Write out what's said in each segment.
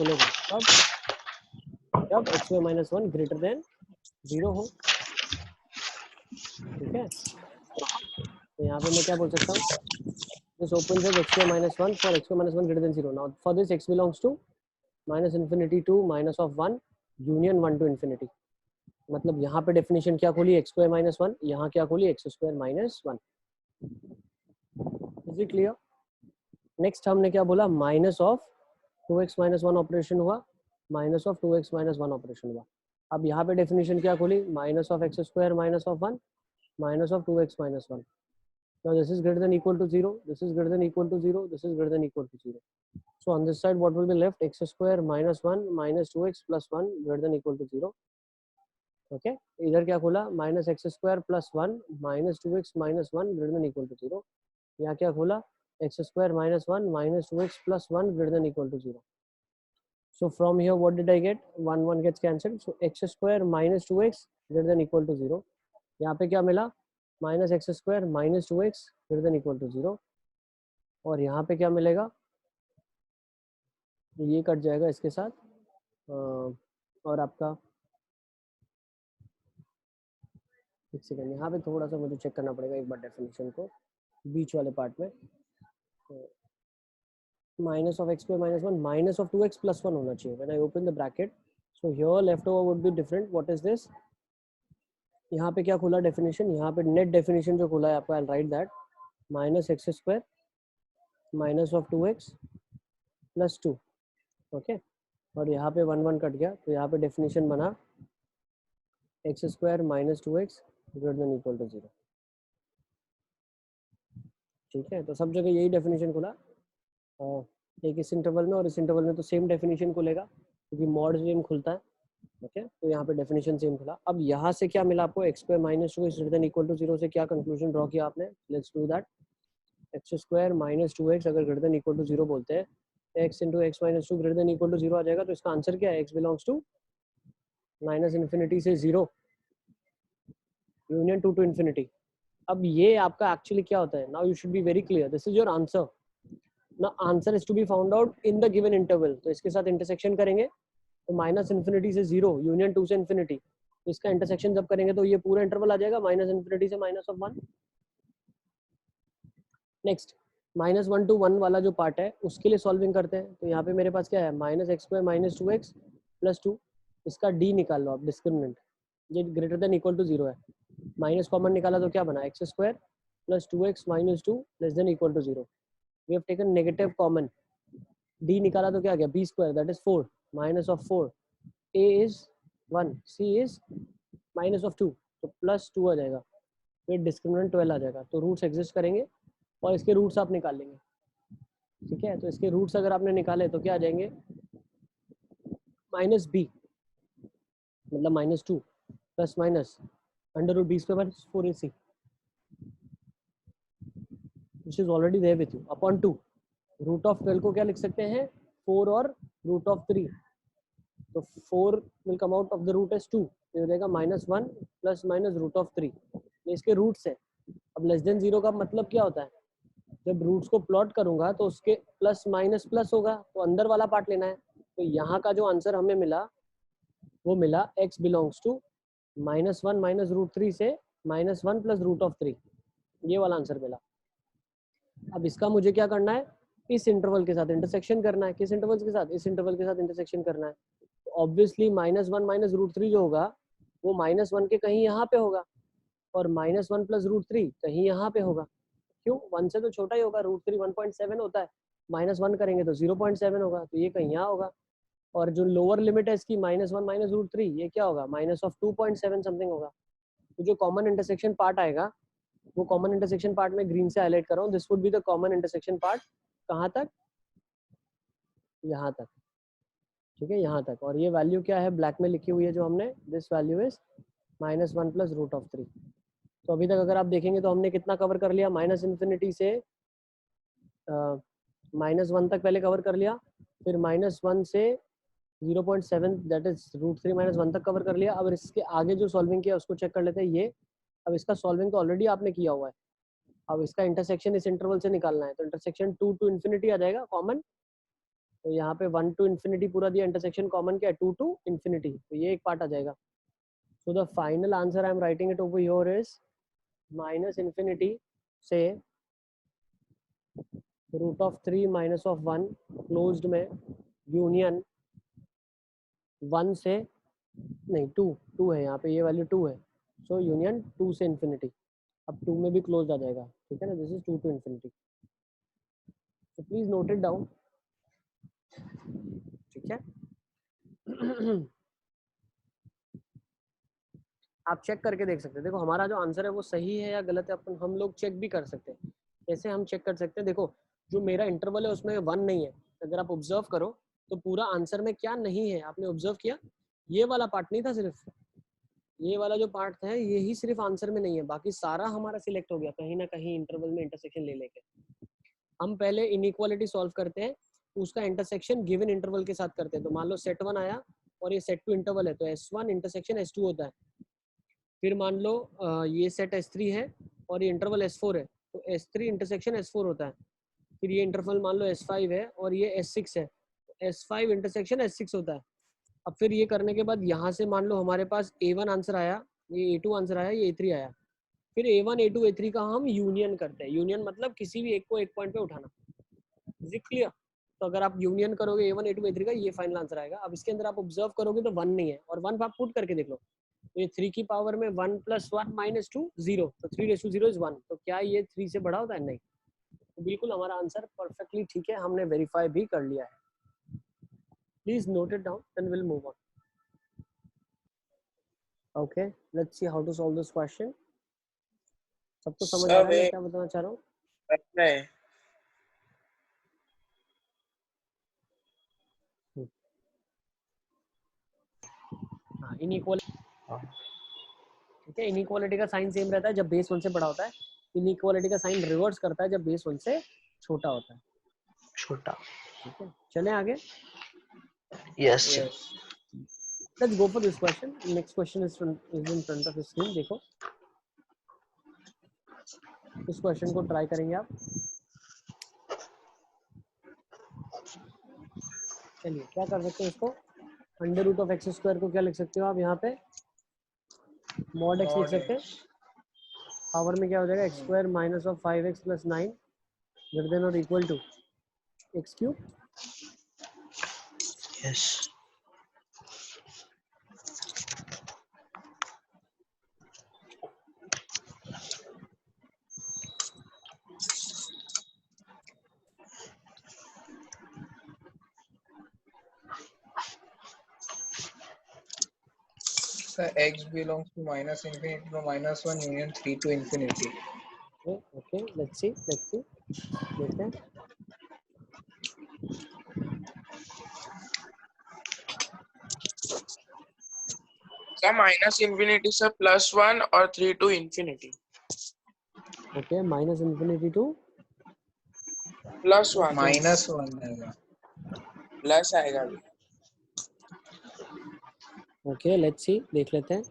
खुलेगा कब, जब x square minus one greater than 0 हो। ठीक है, तो यहाँ पे मैं क्या बोल सकता हूँ, this opens as x square minus 1 for x square minus 1 greater than 0. Now for this x belongs to minus infinity to minus of 1 union 1 to infinity. मतलब यहाँ पे डेफिनेशन क्या खोली, एक्स स्क्वायर माइनस वन, यहाँ क्या खोली, x square minus one. Is it clear? Next हमने क्या बोला, minus of 2x minus one operation हुआ, minus of 2x minus one operation हुआ। अब यहाँ पे डेफिनेशन क्या खोली, minus of x square minus of one minus of 2x minus one. Now this is greater than equal to 0, this is greater than equal to 0, this is greater than equal to 0. So on this side what will be left, x square minus 1 minus 2x plus 1 greater than equal to 0. Okay, इधर क्या खोला, minus x square plus 1 minus 2x minus 1 greater than equal to 0. यहाँ क्या खोला, x square minus 1 minus 2x plus 1 greater than equal to 0. So from here what did I get, 1 gets cancelled. So x square minus 2x greater than equal to 0. यहाँ पे क्या मिला, minus x square minus 2x greater than equal to 0, और यहाँ पे क्या मिलेगा, ये कट जाएगा इसके साथ, और आपका एक सेकेंड, यहाँ पे थोड़ा सा मुझे चेक करना पड़ेगा एक बार डेफिनेशन को, बीच वाले पार्ट में minus of x square minus one minus of 2x plus 1 होना चाहिए when I open the bracket. So here left over would be different, what is this, यहाँ पे क्या खुला डेफिनेशन, यहाँ पे नेट डेफिनेशन जो खुला है आपका, I write that, minus x square minus of 2x plus 2, okay, और यहाँ पे 1 कट गया, तो यहाँ पे डेफिनेशन बना x square minus 2x greater than equal to 0। ठीक है, तो सब जगह यही डेफिनेशन खुला, एक इस इंटरवल में और इस इंटरवल में तो सेम डेफिनेशन खुलेगा क्योंकि मॉड सेम खुलता है। ओके, तो यहाँ पे डेफिनेशन सेम खुला। अब यहाँ से क्या मिला आपको, x square minus 2 greater than equal to 0 से क्या कंक्लूजन ड्रॉ किया आपने, let's do that. X square minus 2x अगर ग्रेटर देन इक्वल टू 0 बोलते हैं, x into x minus 2 greater than equal to 0 आ जाएगा, तो इसका आंसर क्या है, x belongs to minus infinity से 0 यूनियन 2 टू इन्फिनिटी। अब ये आपका एक्चुअली क्या होता है, now you should be very clear, this is your answer. Now answer is to be found out in the given interval, तो इसके साथ इंटरसेक्शन करेंगे, तो माइनस इन्फिनिटी से 0 यूनियन 2 से इन्फिनिटी, तो इसका इंटरसेक्शन जब करेंगे तो ये पूरा इंटरवल आ जाएगा माइनस इन्फिनिटी से minus of 1। Next minus 1 to 1 वाला जो पार्ट है उसके लिए सॉल्विंग करते हैं, तो यहाँ पे मेरे पास क्या है, minus x square minus 2x plus 2, इसका डी निकाल लो आप, डिस्क्रिमिनेंट, ये ग्रेटर देन इक्वल टू 0 है, माइनस कॉमन निकाला तो क्या बना, x square plus 2x minus 2 less than equal to 0, we have taken negative common, d निकाला तो क्या गया, b square that is 4 minus of 4, a is 1, c is minus of 2, तो प्लस 2 आ जाएगा, फिर डिस्क्रिमिनेंट 12 आ जाएगा, तो रूट्स एग्जिस्ट करेंगे और इसके रूट्स आप निकाल लेंगे। ठीक है, तो इसके रूट्स अगर आपने निकाले तो क्या आ जाएंगे, माइनस बी मतलब minus 2 plus minus under root b square minus 4ac, which is already there with you, upon 2, root of 12 को क्या लिख सकते हैं, 4 और रूट ऑफ 3, तो 4 will come out of the root as 2, तो हो जाएगा minus 1 plus minus root of 3, ये इसके रूट्स है। अब लेस देन 0 का मतलब क्या होता है, जब रूट्स को प्लॉट करूंगा तो उसके प्लस माइनस प्लस होगा, तो अंदर वाला पार्ट लेना है, तो यहाँ का जो आंसर हमें मिला वो मिला x belongs to minus 1 minus root 3 से माइनस 1 प्लस रूट ऑफ 3, ये वाला आंसर मिला। अब इसका मुझे क्या करना है, इस इंटरवल के साथ इंटरसेक्शन करना है, किस इंटरवल के साथ, इस इंटरवल के साथ इंटरसेक्शन करना है, तो ऑब्वियसली माइनस 1 माइनस रूट 3 जो होगा वो माइनस 1 के कहीं यहाँ पे होगा, और माइनस 1 प्लस रूट 3 कहीं यहाँ पे होगा, क्यों, 1 से तो छोटा ही होगा, रूट 3 1.7 होता है, माइनस 1 करेंगे तो 0.7 होगा, तो ये कहीं यहाँ होगा, और जो लोअर लिमिट है इसकी माइनस 1 माइनस रूट 3, ये क्या होगा, माइनस ऑफ 2.7 समथिंग होगा। तो जो कॉमन इंटरसेक्शन पार्ट आएगा वो कॉमन इंटरसेक्शन पार्ट में ग्रीन से हाईलाइट कर रहा हूँ, this would be the common intersection part, कहाँ तक, यहाँ तक। ठीक है, यहाँ तक, और ये वैल्यू क्या है ब्लैक में लिखी हुई है जो हमने, this value is minus 1 plus root of 3। तो अभी तक अगर आप देखेंगे तो हमने कितना कवर कर लिया, माइनस इन्फिनिटी से माइनस 1 तक पहले कवर कर लिया, फिर माइनस 1 से 0.7 दैट इज रूट 3 माइनस 1 तक कवर कर लिया। अब इसके आगे जो सॉल्विंग किया उसको चेक कर लेते हैं, ये अब इसका सॉल्विंग तो ऑलरेडी आपने किया हुआ है, अब इसका इंटरसेक्शन इस इंटरवल से निकालना है, तो इंटरसेक्शन 2 टू इन्फिनिटी आ जाएगा कॉमन, तो यहाँ पे 1 to infinity पूरा दिया, इंटरसेक्शन कॉमन क्या है 2 to infinity, तो ये एक पार्ट आ जाएगा. So the final answer I am writing it over here is minus infinity से root of 3 minus of 1 closed में union 1 से नहीं 2 है यहाँ पे, ये वैल्यू 2 है. सो यूनियन 2 से इन्फिनिटी. अब 2 में भी क्लोज आ जाएगा, ठीक है ना. This is 2 to infinity. So please note it down, ठीक है. आप चेक करके देख सकते हैं. देखो हमारा जो आंसर है वो सही है या गलत है, अपन हम लोग चेक भी कर सकते हैं. कैसे हम चेक कर सकते हैं? देखो जो मेरा इंटरवल है उसमें 1 नहीं है. अगर आप ऑब्जर्व करो तो पूरा आंसर में क्या नहीं है, आपने ऑब्जर्व किया? ये वाला पार्ट नहीं था, सिर्फ ये वाला जो पार्ट है ये ही सिर्फ आंसर में नहीं है, बाकी सारा हमारा सिलेक्ट हो गया कहीं ना कहीं इंटरवल में इंटरसेक्शन ले लेके. हम पहले इनइक्वालिटी सॉल्व करते हैं, उसका इंटरसेक्शन गिवन इंटरवल के साथ करते हैं. तो मान लो सेट 1 आया और ये सेट 2 इंटरवल है, तो S1 इंटरसेक्शन S2 होता है. फिर मान लो ये सेट S3 है और ये इंटरवल S4 है, तो S3 इंटरसेक्शन S4 होता है. फिर ये इंटरवल मान लो S5 है और ये S6 है, तो S5 इंटरसेक्शन S6 होता है. अब फिर ये करने के बाद यहाँ से मान लो हमारे पास A1 आंसर आया, ये A2 आंसर आया, ये A3 आया. फिर A1 A2 A3 का हम यूनियन करते हैं. यूनियन मतलब किसी भी एक को एक पॉइंट पे उठाना. Is it clear? तो अगर आप यूनियन करोगे A1 A2 A3 का, ये फाइनल आंसर आएगा. अब इसके अंदर आप ऑब्जर्व करोगे तो 1 नहीं है, और 1 आप पुट करके देख लो. तो ये 3 की पावर में 1 + 1 - 2 0, तो 3/0 इज 1. तो क्या ये 3 से बड़ा होता है? नहीं. तो बिल्कुल हमारा आंसर परफेक्टली ठीक है, हमने वेरीफाई भी कर लिया है. Please note it down, then will move on. Okay, let's see how to solve this question. सबको समझ आ रहा है मैं क्या बताना चाह रहा हूँ? हाँ, इनइक्वालिटी, ठीक है. इनइक्वालिटी का साइन सेम रहता है जब बेस 1 से बड़ा होता है. इनइक्वालिटी का साइन रिवर्स करता है जब बेस 1 से छोटा होता है. छोटा. ठीक है, चलें आगे. Yes. Let's go for this question. Next question is in front of the screen. देखो इस क्वेश्चन को ट्राई करेंगे आप. चलिए क्या कर सकते हैं इसको, √(x²) को क्या लिख सकते हो आप यहाँ पे? mod x लिख सकते हैं. पावर में क्या हो जाएगा? x² - 5x + 9 greater than or equal to x3. Yes. X belongs to -infinity to -1 union 3 to infinity. Okay, let's see. देखते हैं. क्या -infinity से +1 और 3 to infinity. Okay, -infinity to +1. -1 आएगा. प्लस आएगा भी. ओके, लेट्स सी, देख लेते हैं.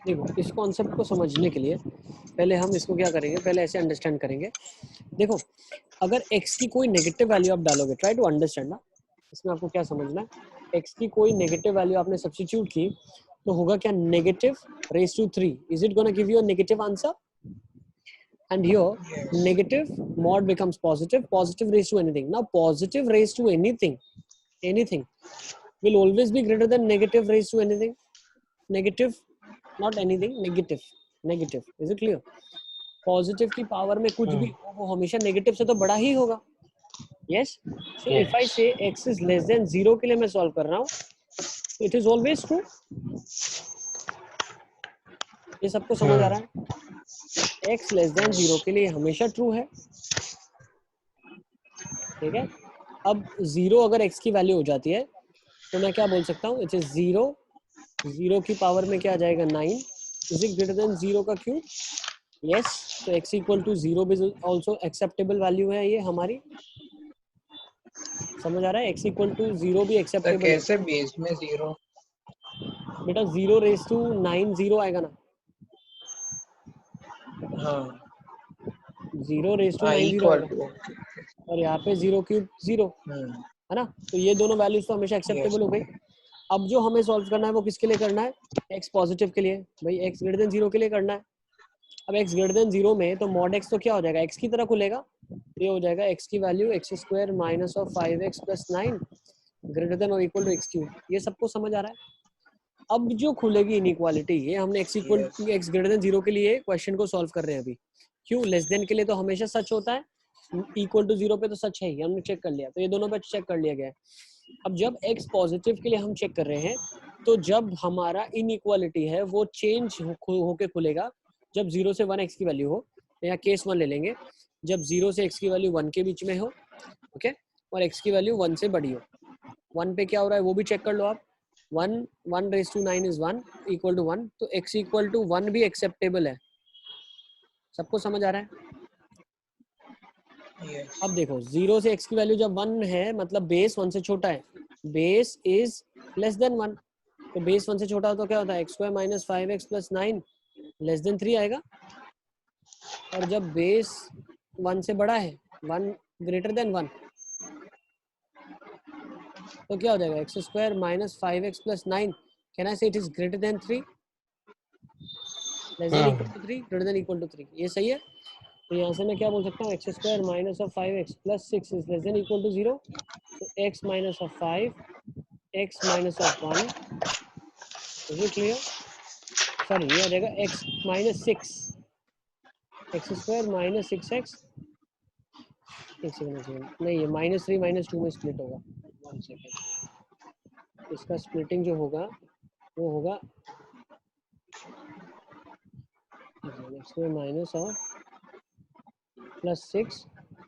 देखो इस कॉन्सेप्ट को समझने के लिए पहले हम इसको क्या करेंगे, पहले ऐसे अंडरस्टैंड करेंगे. देखो अगर x की कोई नेगेटिव वैल्यू आप डालोगे, ट्राई टू अंडरस्टैंड ना, इसमें आपको क्या समझना है. x की कोई नेगेटिव वैल्यू आपने सब्स्टिट्यूट की तो होगा क्या? -3. Is it gonna give you a negative answer? And here negative mod becomes positive raised to anything. Now positive raised to anything will always be greater than negative raised to anything. Negative, not anything, negative. Is it clear? Positive की power में कुछ भी हो वो हमेशा negative से तो बड़ा ही होगा. यस. सो इफ आई से x इज लेस देन 0 के लिए मैं सॉल्व कर रहा हूँ, इट इज ऑलवेज ट्रू. ये सबको समझ आ रहा है? x लेस देन 0 के लिए हमेशा ट्रू है. ठीक है. अब 0 अगर x की वैल्यू हो जाती है तो मैं क्या बोल सकता हूँ? इट इज 0 की पावर में क्या आ जाएगा? 9. इज इट ग्रेटर देन 0 का क्यूब? यस, तो x इक्वल टू 0 भी ऑल्सो एक्सेप्टेबल वैल्यू है ये हमारी, समझ आ रहा है? x इक्वल टू 0 भी तो एक्सेप्टेबल है कैसे बेस में 0? बेटा, 0 रेज टू 9 0 आएगा ना, हाँ 0 रेज टू 9 0 इक्वल आएगा, टू। और यहाँ पे 0 क्यूब 0 है ना, तो ये दोनों वैल्यूज तो हमेशा एक्सेप्टेबल हो गई। अब जो हमें सॉल्व करना है वो किसके लिए करना है? x पॉजिटिव के लिए, भाई x ग्रेटर देन 0 के लिए करना है। अब x ग्रेटर देन 0 में तो मॉड x तो क्या हो जाएगा, x की तरह खुलेगा, ये हो जाएगा x की value x square minus of 5x plus 9 greater than और इक्वल टू x क्यूब। ये सबको समझ आ रहा है? अब जो खुलेगी इनइक्वालिटी, ये हमने x equal to x greater than 0 के लिए क्वेश्चन को सॉल्व कर रहे हैं अभी। क्यों? लेस देन के लिए तो हमेशा सच होता है, इक्वल टू 0 पे तो सच है ही, हमने चेक कर लिया, तो ये दोनों पे चेक कर लिया गया है। अब जब x पॉजिटिव के लिए हम चेक कर रहे हैं, तो जब हमारा इनइक्वालिटी है वो चेंज होके खुलेगा जब 0 से 1 x की वैल्यू हो, या केस 1 ले लेंगे, जब 0 से x की वैल्यू 1 के बीच में हो, ओके, और x की वैल्यू 1 से बड़ी हो। 1 पे क्या हो रहा है वो भी चेक कर लो आप, 1 raise to 9 is 1 equal to 1, तो x इक्वल टू 1 भी एक्सेप्टेबल है। सबको समझ आ रहा है? अब देखो 0 से x की वैल्यू जब 1 है, मतलब बेस 1 से छोटा है, बेस इज लेस देन 1, तो बेस 1 से छोटा हो तो क्या होता है, x square minus 5x plus 9 less than 3 आएगा। और जब बेस 1 से बड़ा है, 1 ग्रेटर देन 1, तो क्या हो जाएगा, x square minus 5x plus 9, can I say it is greater than 3, less than equal to 3, greater than equal to 3। ये सही है? तो यहाँ से मैं क्या बोल सकता हूँ, x square minus of 5x plus 6 is less than equal to 0, तो x minus of 5 x minus of 1 is it clear? Sorry, ये आ जाएगा x minus 6, x square minus 6x, एक सेकंड नहीं, ये -3 -2 में स्प्लिट होगा, 1 सेकंड, इसका स्प्लिटिंग जो होगा वो होगा x square minus of plus 6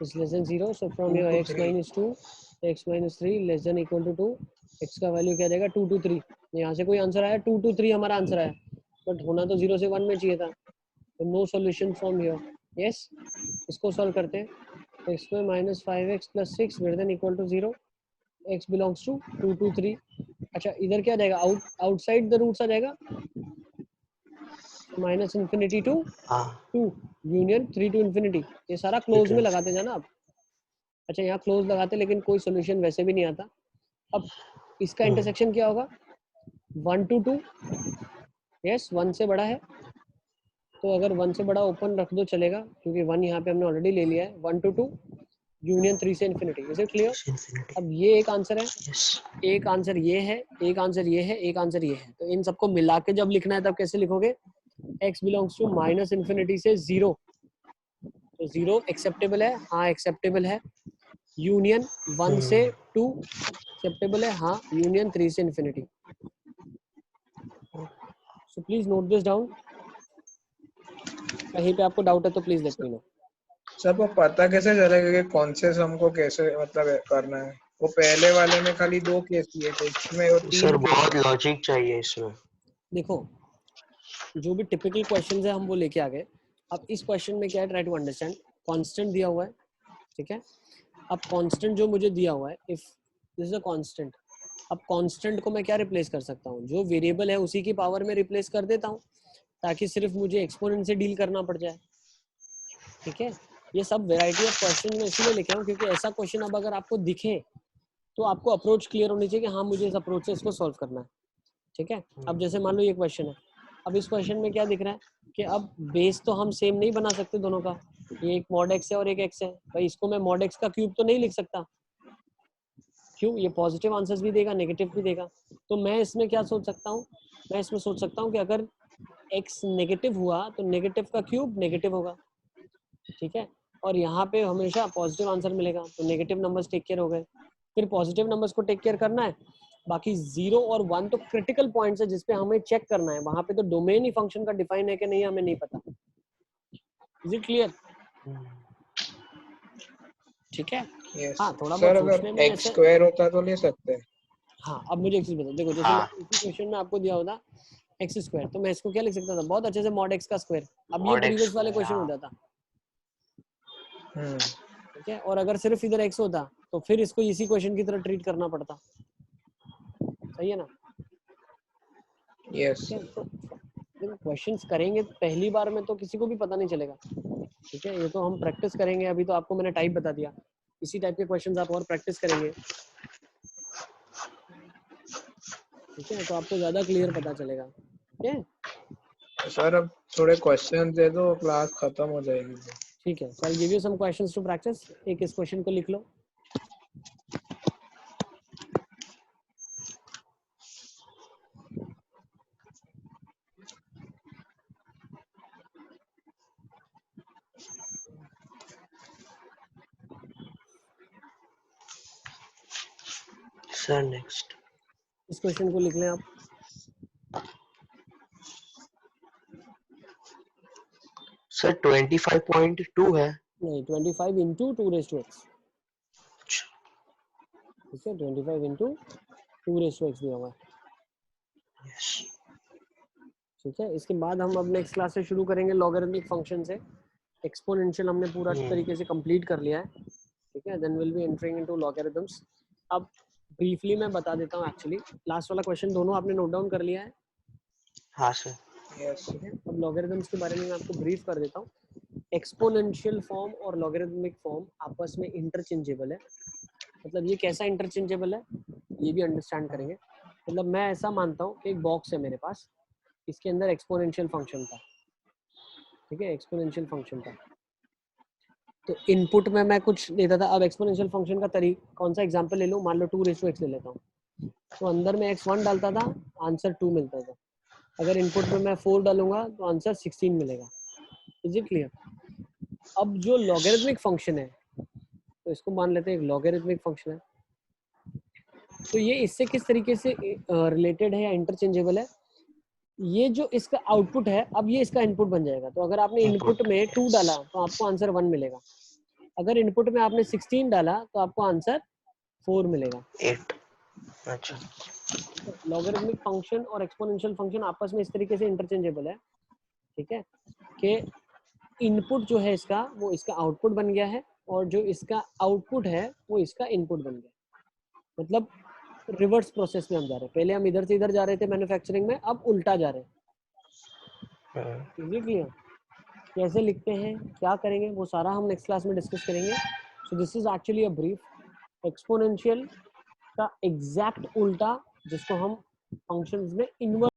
is less than 0, so from 2 your to x 3 minus 2 x minus 3 less than equal to 2, x का वैल्यू क्या देगा 2 to 3, यहाँ से कोई आंसर आया 2 to 3 हमारा आंसर आया, बट होना तो 0 से 1 में चाहिए था, तो no solution from here. Yes, इसको सॉल्व करते हैं, x square minus 5x plus 6 greater than equal to 0, x belongs to 2 to 3। अच्छा, इधर क्या जाएगा, आउटसाइड द रूट्स आ जाएगा, minus infinity to 2 union 3 to infinity, ये सारा क्लोज में लगाते जाना आप। अच्छा, यहाँ क्लोज लगाते लेकिन कोई सोल्यूशन वैसे भी नहीं आता। अब इसका इंटरसेक्शन क्या होगा, 1 to 2, यस 1 से बड़ा है, तो अगर 1 से बड़ा ओपन रख दो चलेगा, क्योंकि 1 यहाँ पे हमने ऑलरेडी ले लिया है, 1 to 2 यूनियन 3 से इन्फिनिटी। Is it clear? अब ये एक आंसर है, एक आंसर ये है, एक आंसर ये है, एक आंसर ये है, तो इन सबको मिला के जब लिखना है तब कैसे लिखोगे, x belongs to minus infinity से 0, तो 0 एक्सेप्टेबल है, हाँ एक्सेप्टेबल है, यूनियन 1 से 2 एक्सेप्टेबल है, हाँ, यूनियन 3 से infinity. So please note this down, कहीं पे आपको डाउट है तो please let me know. Sir वो पता कैसे चलेगा कि कौन से सम को कैसे मतलब करना है? वो पहले वाले में खाली 2 केस दिए थे, इसमें वो 3 सर केस। बहुत लॉजिक चाहिए इसमें। देखो, जो भी टिपिकल क्वेश्चंस है हम वो लेके आ गए। अब इस क्वेश्चन में क्या है, ट्राई टू अंडरस्टैंड, कांस्टेंट दिया हुआ है, ठीक है। अब कांस्टेंट जो मुझे दिया हुआ है, if this is a constant, अब कांस्टेंट को मैं क्या रिप्लेस कर सकता हूँ, जो वेरिएबल है उसी की पावर में रिप्लेस कर देता हूँ, ताकि सिर्फ मुझे एक्सपोनेंट से डील करना पड़ जाए, ठीक है। ये सब वैरायटी ऑफ क्वेश्चन में इसीलिए लेके आऊँ क्योंकि ऐसा क्वेश्चन अब अगर आपको दिखे तो आपको अप्रोच क्लियर होनी चाहिए कि हाँ मुझे इस अप्रोच से इसको सॉल्व करना है, ठीक है। अब जैसे मान लो ये क्वेश्चन है, अब इस क्वेश्चन में क्या दिख रहा है कि अब बेस तो हम सेम नहीं बना सकते दोनों का, ये एक मॉड एक्स है और एक एक्स है, भाई इसको मैं मॉड एक्स का क्यूब तो नहीं लिख सकता, क्यों, ये पॉजिटिव आंसर्स भी देगा नेगेटिव भी देगा। तो मैं इसमें क्या सोच सकता हूँ, मैं इसमें सोच सकता हूँ कि अगर x नेगेटिव हुआ तो नेगेटिव का क्यूब नेगेटिव होगा, ठीक है, और यहाँ पे हमेशा पॉजिटिव आंसर मिलेगा, तो नेगेटिव नंबर्स टेक केयर हो गए। फिर पॉजिटिव नंबर्स को टेक केयर करना है, बाकी 0 और 1 तो क्रिटिकल पॉइंट्स है जिसपे हमें चेक करना है, वहां पे तो डोमेन ही फंक्शन का डिफाइन है कि नहीं हमें नहीं पता। Is it clear? ठीक है। यस हाँ, थोड़ा सर, बहुत अगर सोचने में एक्स ऐसे, स्क्वायर होता तो ले सकते हैं। हाँ अब मुझे एक चीज बताओ, देखो जैसे हाँ। मैं इसी क्वेश्चन में आपको दिया होता एक्स स्क्वायर, तो मैं इसको क्या लिख सकता था बहुत अच्छे से मॉड एक्स का स्क्वायर। अब ये Mod x प्रीवियस वाले square, क्वेश्चन हो हाँ। जाता, हम्म ठीक है। और अगर सिर्फ इधर एक्स होता तो फिर इसको इसी क्वेश्चन की तरह ट्रीट करना पड़ता, सही है ना। यस ठीक है, तो क्वेश्चंस करेंगे पहली बार में तो किसी को भी पता नहीं चलेगा, ठीक है। ये तो हम प्रैक्टिस करेंगे, अभी तो आपको मैंने टाइप बता दिया, इसी टाइप के क्वेश्चंस आप और प्रैक्टिस करेंगे, ठीक है, तो आपको ज्यादा क्लियर पता चलेगा, ठीक है। सर। अब थोड़े क्वेश्चन दे दो, क्लास खत्म हो जाएगी। ठीक है, so I give you some questions to practice. एक इस क्वेश्चन को लिख लो। Sir next. इस क्वेश्चन को लिख लें आप। सर 25.2 है। नहीं, 25 इंटू 2⁻x, ठीक है, 25 इंटू 2⁻x दिया हुआ है, यस। ठीक है। इसके बाद हम अब नेक्स्ट क्लास से शुरू करेंगे लॉगरिथमिक फंक्शन से। एक्सपोनेंशियल हमने पूरा तरीके से कंप्लीट कर लिया है, ठीक है। Then will be entering into logarithms. अब ब्रीफली मैं बता देता हूँ, एक्चुअली लास्ट वाला क्वेश्चन दोनों आपने नोट डाउन कर लिया है, हाँ सर। यस ठीक है। अब लॉगरिथम्स के बारे में मैं आपको ब्रीफ कर देता हूँ। एक्सपोनेंशियल फॉर्म और लॉगरिथमिक फॉर्म आपस में इंटरचेंजेबल है। मतलब ये कैसा इंटरचेंजेबल है ये भी अंडरस्टैंड करेंगे। मतलब मैं ऐसा मानता हूँ कि एक बॉक्स है मेरे पास, इसके अंदर एक्सपोनेंशियल फंक्शन था, ठीक है, एक्सपोनेंशियल फंक्शन था। तो इनपुट में मैं कुछ देता था। अब एक्सपोनेंशियल फंक्शन का तरीका कौन सा एग्जांपल ले लूँ, मान लो 2⁻x ले लेता हूँ। तो अंदर में x1 डालता था, आंसर 2 मिलता था। अगर इनपुट में मैं 4 डालूंगा तो आंसर 16 मिलेगा। Is it clear? अब जो लॉगरिथमिक फंक्शन है, तो इसको मान लेते हैं एक लॉगरिथमिक फंक्शन है, तो ये इससे किस तरीके से रिलेटेड है या इंटरचेंजेबल है। ये जो इसका आउटपुट है, अब ये इसका इनपुट बन जाएगा। तो अगर आपने इनपुट में 2 डाला तो आपको आंसर 1 मिलेगा। अगर इनपुट में आपने 16 डाला तो आपको आंसर 4 मिलेगा। 8। अच्छा। लॉगरिथमिक फंक्शन और एक्सपोनेंशियल फंक्शन आपस में इस तरीके से इंटरचेंजेबल है, ठीक है, कि इनपुट जो है इसका वो इसका आउटपुट बन गया है, और जो इसका आउटपुट है वो इसका इनपुट बन गया। मतलब रिवर्स प्रोसेस में हम जा रहे हैं। पहले हम इधर से इधर जा रहे थे मैन्युफैक्चरिंग में, अब उल्टा जा रहे हैं। क्लियर? कैसे लिखते हैं, क्या करेंगे, वो सारा हम नेक्स्ट क्लास में डिस्कस करेंगे। So this is actually a brief. Exponential का एग्जैक्ट उल्टा, जिसको हम फंक्शंस में इन्वर्स